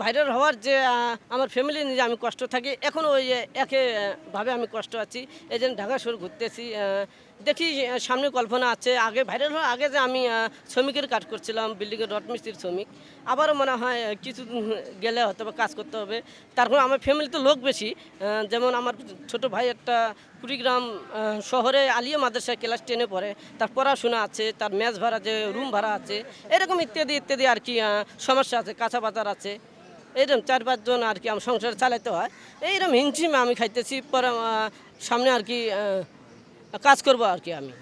Viral হওয়ার যে আমার ফ্যামিলি নিয়ে যে আমি কষ্ট থাকি এখনও ওই একইভাবে আমি কষ্ট আছি। এই জন্য ঢাকা শহর ঘুরতেছি। দেখি সামনে কল্পনা আছে, আগে ভাইরাল হওয়ার আগে যে আমি শ্রমিকের কাজ করছিলাম, বিল্ডিংয়ের রড মিস্ত্রির শ্রমিক। আবারও মনে হয় কিছুদিন গেলে হয়তো বা কাজ করতে হবে। তারপর আমার ফ্যামিলিতে লোক বেশি, যেমন আমার ছোট ভাই একটা কুড়িগ্রাম শহরে আলিয়া মাদ্রাসায় ক্লাস 10-এ পড়ে, তার পড়াশোনা আছে, তার মেস ভাড়া যে রুম ভাড়া আছে, এরকম ইত্যাদি ইত্যাদি আর কি সমস্যা আছে, কাঁচা বাজার আছে। এইরকম 4-5 জন আর কি আমার সংসার চালাতে হয়। এইরকম হিমশিমে আমি খাইতেছি। পরে সামনে আর কি কাজ করব আর কি আমি।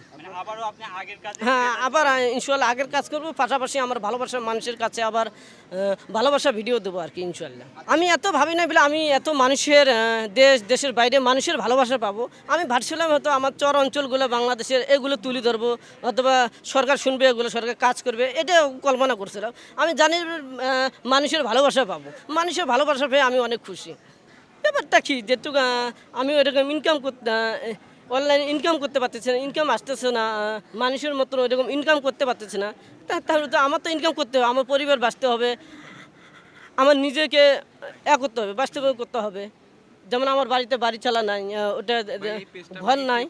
হ্যাঁ, আবার ইনশাল্লাহ আগের কাজ করব, পাশাপাশি আমার ভালোবাসার মানুষের কাছে আবার ভালোবাসা ভিডিও দেবো আর কি ইনশাল্লাহ। আমি এত ভাবি না বলে আমি এত মানুষের দেশের বাইরে মানুষের ভালোবাসা পাবো। আমি ভাবছিলাম হয়তো আমার চর অঞ্চলগুলো বাংলাদেশের এগুলো তুলে ধরবো, অথবা সরকার শুনবে, এগুলো সরকার কাজ করবে, এটা কল্পনা করছিলাম। আমি জানি মানুষের ভালোবাসা পাবো, মানুষের ভালোবাসা পেয়ে আমি অনেক খুশি। ব্যাপারটা কি যেটুকু আমি ওইরকম ইনকাম করতে অনলাইনে ইনকাম করতে পারতেছে না, ইনকাম আসতেছে না, মানুষের মতো ওইরকম ইনকাম করতে পারতেছে না। তাহলে তো আমার তো ইনকাম করতে হবে, আমার পরিবার বাঁচতে হবে, আমার নিজেকে করতে হবে, বাস্তবায়ন করতে হবে। যেমন আমার বাড়িতে বাড়ি চালা নাই, ওটা ঘর নাই।